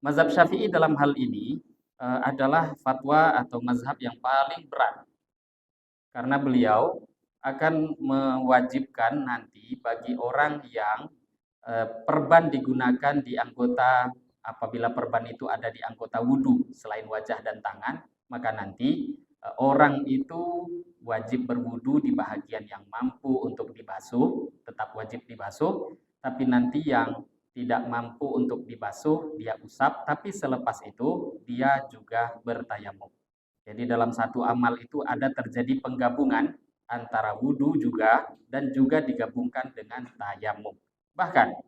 Mazhab Syafi'i dalam hal ini adalah fatwa atau mazhab yang paling berat karena beliau akan mewajibkan nanti bagi orang yang perban digunakan di anggota, apabila perban itu ada di anggota wudhu selain wajah dan tangan, maka nanti orang itu wajib berwudhu di bahagian yang mampu untuk dibasuh, tetap wajib dibasuh, tapi nanti yang tidak mampu untuk dibasuh dia usap, tapi selepas itu dia juga bertayamum. Jadi dalam satu amal itu ada terjadi penggabungan antara wudhu juga dan juga digabungkan dengan tayamum. Bahkan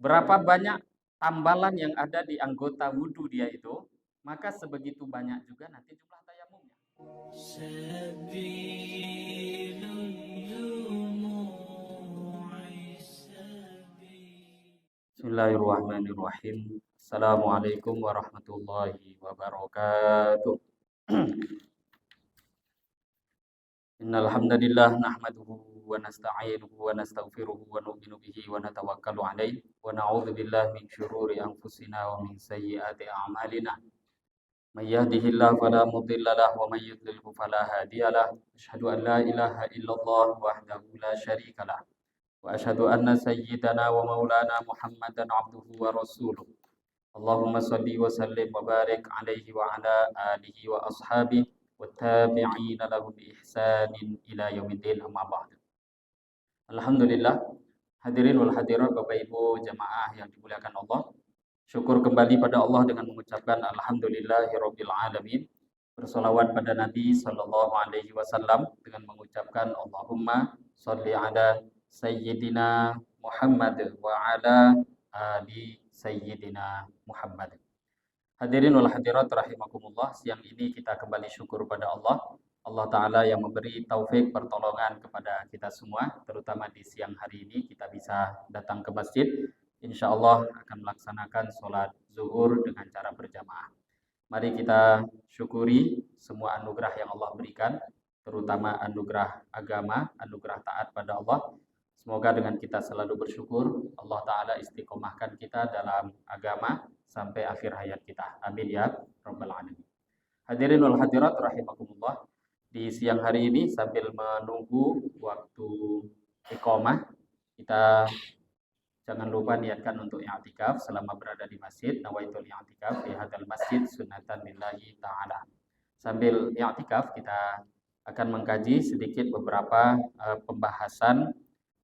berapa banyak tambalan yang ada di anggota wudhu dia itu, maka sebegitu banyak juga nanti jumlah tayamumnya. Bismillahirrahmanirrahim. Assalamualaikum warahmatullahi wabarakatuh. Innal hamdalillah nahmaduhu wa nasta'inuhu wa nastaghfiruhu wa nu'minu bihi wa natawakkalu alaihi wa na'udzu billahi min syururi anfusina wa min sayyiati a'malina. May yahdihillahu fala mudilla lahu wa may yudlilhu fala hadiya lahu. Asyhadu an la ilaha illallah wahdahu la syarika lah. Wa asyhadu anna sayyidana wa maulana Muhammadan abduhu wa rasuluh. Allahumma salli wa sallim wa barik alaihi wa ala alihi wa ashabihi wattabi'ina lahu bi ihsanin ila yaumiddin, amma ba'du. Alhamdulillah, hadirin wal hadirat Bapak Ibu jamaah yang dimuliakan Allah. Syukur kembali pada Allah dengan mengucapkan alhamdulillahirabbil alamin. Bersolawat pada Nabi sallallahu alaihi wasallam dengan mengucapkan Allahumma shalli ala sayyidina Muhammad wa ala ali sayyidina Muhammad. Hadirin wal hadirat rahimakumullah, siang ini kita kembali syukur pada Allah. Allah Ta'ala yang memberi taufik pertolongan kepada kita semua, terutama di siang hari ini kita bisa datang ke masjid. Insya Allah akan melaksanakan sholat zuhur dengan cara berjamaah. Mari kita syukuri semua anugerah yang Allah berikan, terutama anugerah agama, anugerah taat pada Allah. Semoga dengan kita selalu bersyukur, Allah Ta'ala istiqomahkan kita dalam agama sampai akhir hayat kita. Amin ya Rabbal Alamin. Hadirin wal hadirat rahimakumullah. Di siang hari ini sambil menunggu waktu iqamah, kita jangan lupa niatkan untuk i'tikaf selama berada di masjid. Nawaitul i'tikaf fi hadzal masjid sunnatan lillahi ta'ala. Sambil i'tikaf kita akan mengkaji sedikit beberapa pembahasan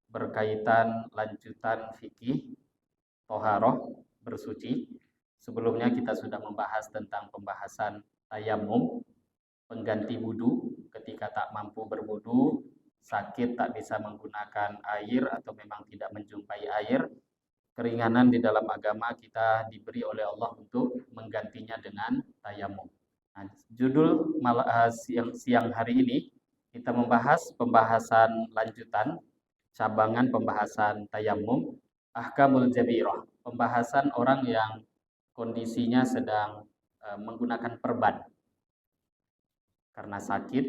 berkaitan lanjutan fikih toharoh bersuci. Sebelumnya kita sudah membahas tentang pembahasan tayamum, pengganti wudhu ketika tak mampu berwudhu, sakit tak bisa menggunakan air atau memang tidak menjumpai air. Keringanan di dalam agama kita diberi oleh Allah untuk menggantinya dengan tayamum. Nah, judul siang hari ini kita membahas pembahasan lanjutan cabangan pembahasan tayamum, ahkamul jabirah, pembahasan orang yang kondisinya sedang menggunakan perban karena sakit,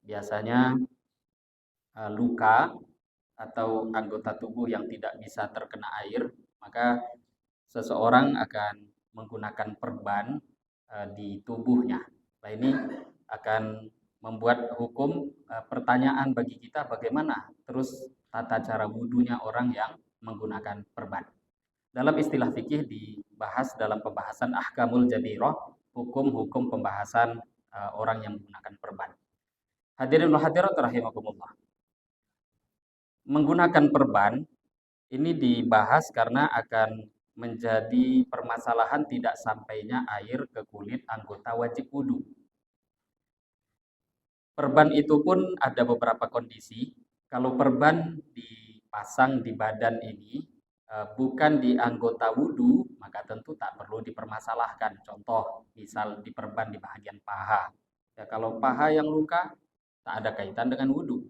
biasanya luka atau anggota tubuh yang tidak bisa terkena air, maka seseorang akan menggunakan perban di tubuhnya. Nah, ini akan membuat hukum pertanyaan bagi kita, bagaimana terus tata cara wudhunya orang yang menggunakan perban. Dalam istilah fikih dibahas dalam pembahasan ahkamul jabirah, hukum-hukum pembahasan orang yang menggunakan perban. Hadirin wa hadirat rahimakumullah. Menggunakan perban ini dibahas karena akan menjadi permasalahan tidak sampainya air ke kulit anggota wajib wudhu. Perban itu pun ada beberapa kondisi. Kalau perban dipasang di badan ini bukan di anggota wudhu, maka tentu tak perlu dipermasalahkan. Contoh, misal diperban di bagian paha. Ya, kalau paha yang luka, tak ada kaitan dengan wudhu.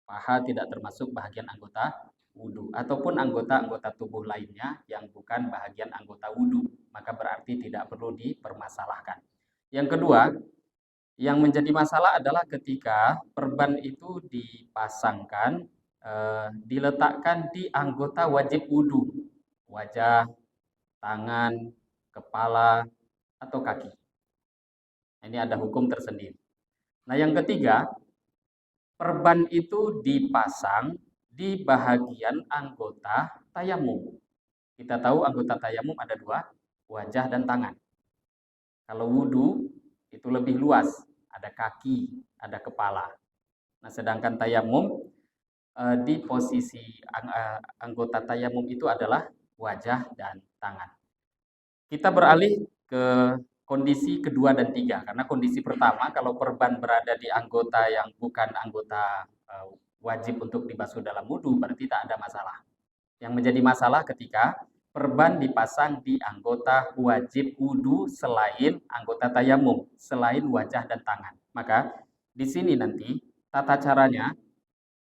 Paha tidak termasuk bagian anggota wudhu. Ataupun anggota-anggota tubuh lainnya yang bukan bagian anggota wudhu, maka berarti tidak perlu dipermasalahkan. Yang kedua, yang menjadi masalah adalah ketika perban itu dipasangkan, diletakkan di anggota wajib wudhu, wajah, tangan, kepala, atau kaki. Ini ada hukum tersendiri. Nah, yang ketiga, perban itu dipasang di bahagian anggota tayamum. Kita tahu anggota tayamum ada dua, wajah dan tangan. Kalau wudhu itu lebih luas, ada kaki, ada kepala. Nah, sedangkan tayamum di posisi anggota tayamum itu adalah wajah dan tangan. Kita beralih ke kondisi kedua dan tiga, karena kondisi pertama kalau perban berada di anggota yang bukan anggota wajib untuk dibasuh dalam wudhu berarti tak ada masalah. Yang menjadi masalah ketika perban dipasang di anggota wajib wudhu selain anggota tayamum, selain wajah dan tangan. Maka di sini nanti tata caranya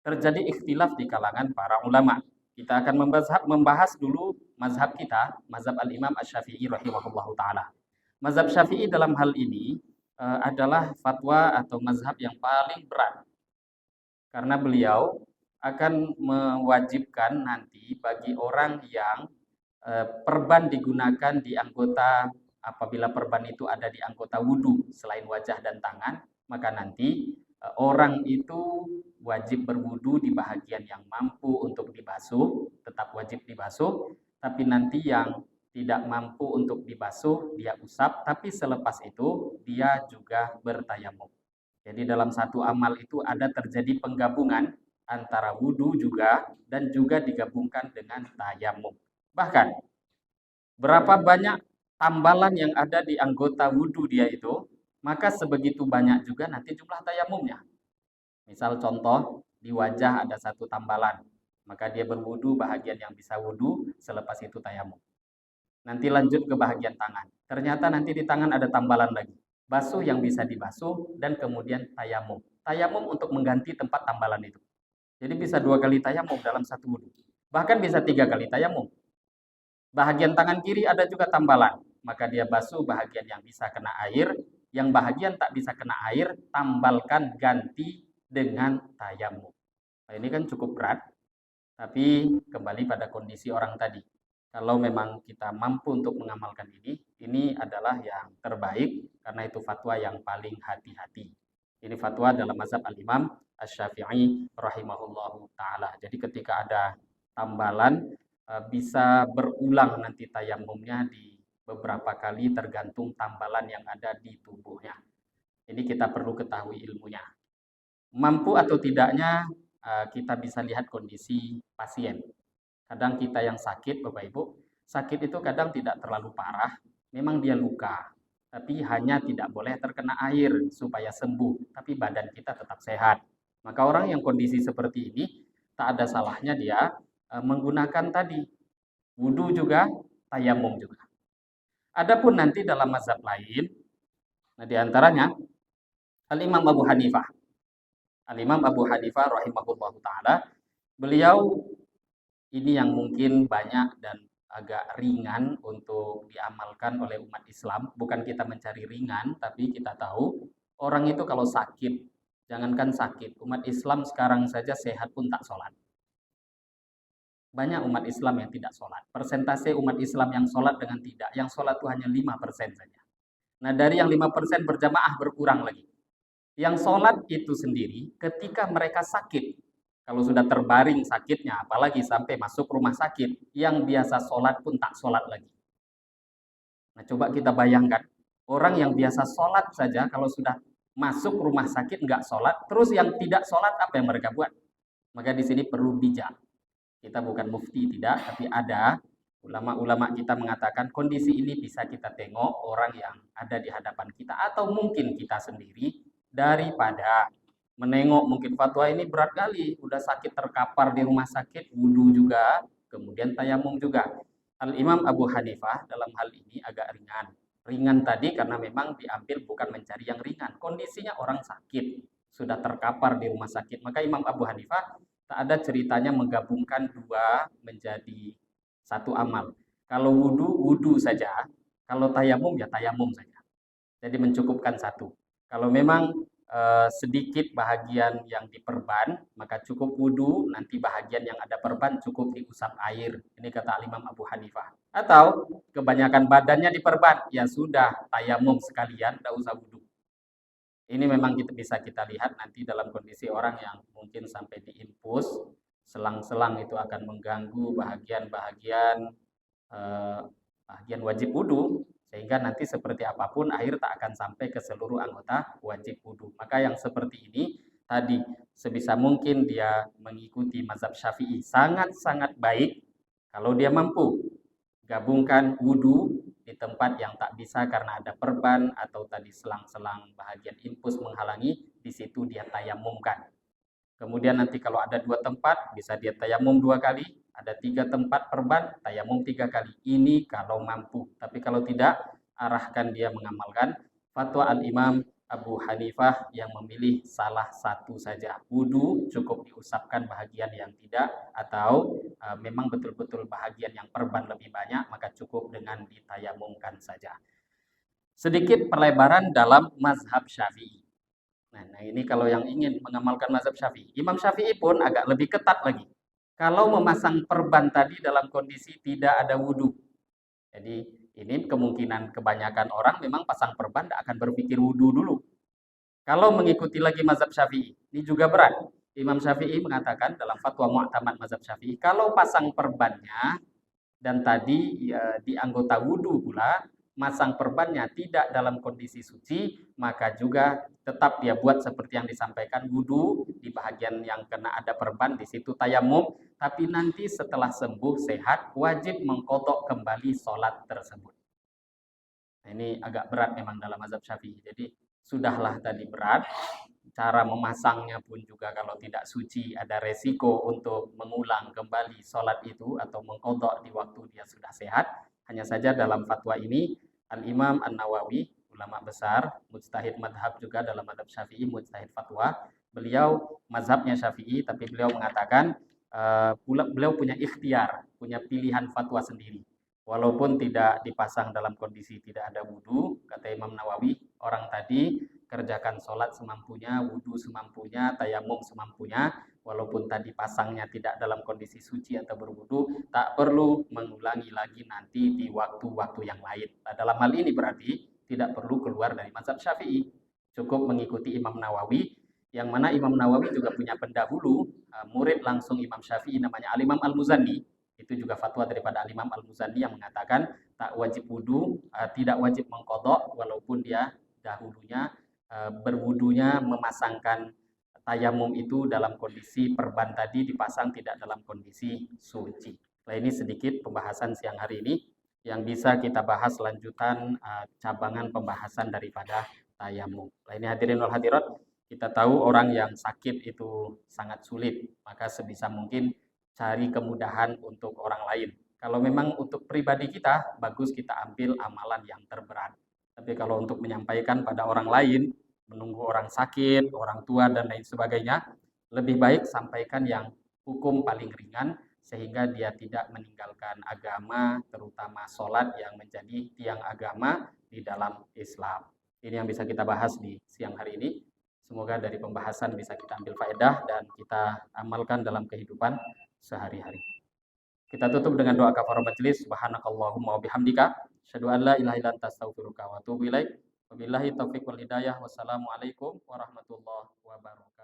terjadi ikhtilaf di kalangan para ulama. Kita akan membahas dulu mazhab kita, mazhab al-Imam Asy-Syafi'i rahimahullahu taala. Mazhab Syafi'i dalam hal ini adalah fatwa atau mazhab yang paling berat. Karena beliau akan mewajibkan nanti bagi orang yang perban digunakan di anggota, apabila perban itu ada di anggota wudhu selain wajah dan tangan, maka nanti orang itu wajib berwudhu di bahagian yang mampu untuk dibasuh, tetap wajib dibasuh, tapi nanti yang tidak mampu untuk dibasuh, dia usap, tapi selepas itu dia juga bertayamum. Jadi dalam satu amal itu ada terjadi penggabungan antara wudhu juga dan juga digabungkan dengan tayamum. Bahkan berapa banyak tambalan yang ada di anggota wudhu dia itu, maka sebegitu banyak juga nanti jumlah tayamumnya. Misal contoh, di wajah ada satu tambalan, maka dia berwudhu bahagian yang bisa wudhu, selepas itu tayamum. Nanti lanjut ke bahagian tangan. Ternyata nanti di tangan ada tambalan lagi. Basuh yang bisa dibasuh, dan kemudian tayamum. Tayamum untuk mengganti tempat tambalan itu. Jadi bisa 2 kali tayamum dalam satu wudhu. Bahkan bisa 3 kali tayamum. Bahagian tangan kiri ada juga tambalan. Maka dia basuh bahagian yang bisa kena air. Yang bahagian tak bisa kena air, tambalkan ganti dengan tayamum. Nah, ini kan cukup berat, tapi kembali pada kondisi orang tadi. Kalau memang kita mampu untuk mengamalkan ini adalah yang terbaik, karena itu fatwa yang paling hati-hati. Ini fatwa dalam mazhab al-Imam Asy-Syafi'i rahimahullahu ta'ala. Jadi ketika ada tambalan, bisa berulang nanti tayamumnya di beberapa kali tergantung tambalan yang ada di tubuhnya. Ini kita perlu ketahui ilmunya. Mampu atau tidaknya kita bisa lihat kondisi pasien. Kadang kita yang sakit, Bapak Ibu, sakit itu kadang tidak terlalu parah, memang dia luka, tapi hanya tidak boleh terkena air supaya sembuh, tapi badan kita tetap sehat. Maka orang yang kondisi seperti ini, tak ada salahnya dia menggunakan tadi, wudhu juga, tayamum juga. Adapun nanti dalam mazhab lain, nah diantaranya Al-Imam Abu Hanifah. Al-Imam Abu Hanifah rahimahullah ta'ala, beliau ini yang mungkin banyak dan agak ringan untuk diamalkan oleh umat Islam. Bukan kita mencari ringan, tapi kita tahu orang itu kalau sakit, jangankan sakit, umat Islam sekarang saja sehat pun tak sholat. Banyak umat Islam yang tidak sholat. Persentase umat Islam yang sholat dengan tidak, yang sholat itu hanya 5% saja. Nah, dari yang 5% berjamaah berkurang lagi. Yang sholat itu sendiri ketika mereka sakit. Kalau sudah terbaring sakitnya, apalagi sampai masuk rumah sakit, yang biasa sholat pun tak sholat lagi. Nah, coba kita bayangkan, orang yang biasa sholat saja, kalau sudah masuk rumah sakit nggak sholat, terus yang tidak sholat apa yang mereka buat? Maka di sini perlu bijak. Kita bukan mufti, tidak, tapi ada ulama-ulama kita mengatakan kondisi ini bisa kita tengok orang yang ada di hadapan kita, atau mungkin kita sendiri, daripada menengok mungkin fatwa ini berat kali, udah sakit terkapar di rumah sakit, wudhu juga, kemudian tayamum juga. Al-Imam Abu Hanifah dalam hal ini agak ringan. Ringan tadi karena memang diambil bukan mencari yang ringan. Kondisinya orang sakit, sudah terkapar di rumah sakit. Maka Imam Abu Hanifah tak ada ceritanya menggabungkan dua menjadi satu amal. Kalau wudhu, wudhu saja. Kalau tayamum, ya tayamum saja. Jadi mencukupkan satu. Kalau memang sedikit bahagian yang diperban, maka cukup wudu, nanti bahagian yang ada perban cukup diusap air. Ini kata Imam Abu Hanifah. Atau kebanyakan badannya diperban, ya sudah tayamum sekalian, tidak usah wudu. Ini memang bisa kita lihat nanti dalam kondisi orang yang mungkin sampai diinfus, selang-selang itu akan mengganggu bahagian-bahagian bagian wajib wudhu, sehingga nanti seperti apapun air tak akan sampai ke seluruh anggota wajib wudhu. Maka yang seperti ini tadi sebisa mungkin dia mengikuti mazhab Syafi'i sangat-sangat baik kalau dia mampu gabungkan wudhu di tempat yang tak bisa karena ada perban atau tadi selang-selang bahagian infus menghalangi, di situ dia tayamumkan. Kemudian nanti kalau ada 2 tempat, bisa dia tayamum 2 kali, ada 3 tempat perban, tayamum 3 kali. Ini kalau mampu. Tapi kalau tidak, arahkan dia mengamalkan fatwa Al-Imam Abu Hanifah yang memilih salah satu saja. Wudu cukup diusapkan bahagian yang tidak, atau memang betul-betul bahagian yang perban lebih banyak, maka cukup dengan ditayamumkan saja. Sedikit perlebaran dalam mazhab Syafi'i. Nah, ini kalau yang ingin mengamalkan mazhab Syafi'i. Imam Syafi'i pun agak lebih ketat lagi. Kalau memasang perban tadi dalam kondisi tidak ada wudhu. Jadi ini kemungkinan kebanyakan orang memang pasang perban tidak akan berpikir wudhu dulu. Kalau mengikuti lagi mazhab Syafi'i, ini juga berat. Imam Syafi'i mengatakan dalam fatwa mu'tamad mazhab Syafi'i, kalau pasang perbannya dan tadi ya, di anggota wudhu pula, masang perbannya tidak dalam kondisi suci, maka juga tetap dia buat seperti yang disampaikan, wudhu di bahagian yang kena ada perban, di situ tayamum, tapi nanti setelah sembuh sehat wajib mengkodok kembali sholat tersebut. Nah, ini agak berat memang dalam mazhab Syafi'i. Jadi sudahlah tadi berat, cara memasangnya pun juga kalau tidak suci ada resiko untuk mengulang kembali sholat itu atau mengkodok di waktu dia sudah sehat. Hanya saja dalam fatwa ini Al-Imam An-Nawawi, ulama besar, mujtahid madhab juga dalam madhab Syafi'i, mujtahid fatwa. Beliau mazhabnya Syafi'i, tapi beliau mengatakan beliau punya ikhtiar, punya pilihan fatwa sendiri. Walaupun tidak dipasang dalam kondisi tidak ada wudhu, kata Imam Nawawi, orang tadi kerjakan sholat semampunya, wudhu semampunya, tayamum semampunya, walaupun tadi pasangnya tidak dalam kondisi suci atau berwudhu, tak perlu mengulangi lagi nanti di waktu-waktu yang lain. Nah, dalam hal ini berarti tidak perlu keluar dari mazhab Syafi'i, cukup mengikuti Imam Nawawi, yang mana Imam Nawawi juga punya pendahulu, murid langsung Imam Syafi'i namanya Al-Imam Al-Muzani. Itu juga fatwa daripada Al-Imam Al-Muzani yang mengatakan tak wajib wudhu, tidak wajib mengkodok walaupun dia dahulunya berwudunya memasangkan tayamum itu dalam kondisi perban tadi dipasang tidak dalam kondisi suci. Nah, ini sedikit pembahasan siang hari ini yang bisa kita bahas lanjutan cabangan pembahasan daripada tayamum. Nah, ini hadirin wal hadirat, kita tahu orang yang sakit itu sangat sulit, maka sebisa mungkin cari kemudahan untuk orang lain. Kalau memang untuk pribadi kita, bagus kita ambil amalan yang terberat. Tapi kalau untuk menyampaikan pada orang lain, menunggu orang sakit, orang tua, dan lain sebagainya, lebih baik sampaikan yang hukum paling ringan, sehingga dia tidak meninggalkan agama, terutama sholat yang menjadi tiang agama di dalam Islam. Ini yang bisa kita bahas di siang hari ini. Semoga dari pembahasan bisa kita ambil faedah dan kita amalkan dalam kehidupan sehari-hari. Kita tutup dengan doa kafaratul majelis. Subhanakallahumma wa bihamdika, asyhadu an la ilaha illa anta astaghfiruka wa atubu ilaik. Wabillahi taufiq wal hidayah. Wassalamualaikum warahmatullahi wabarakatuh.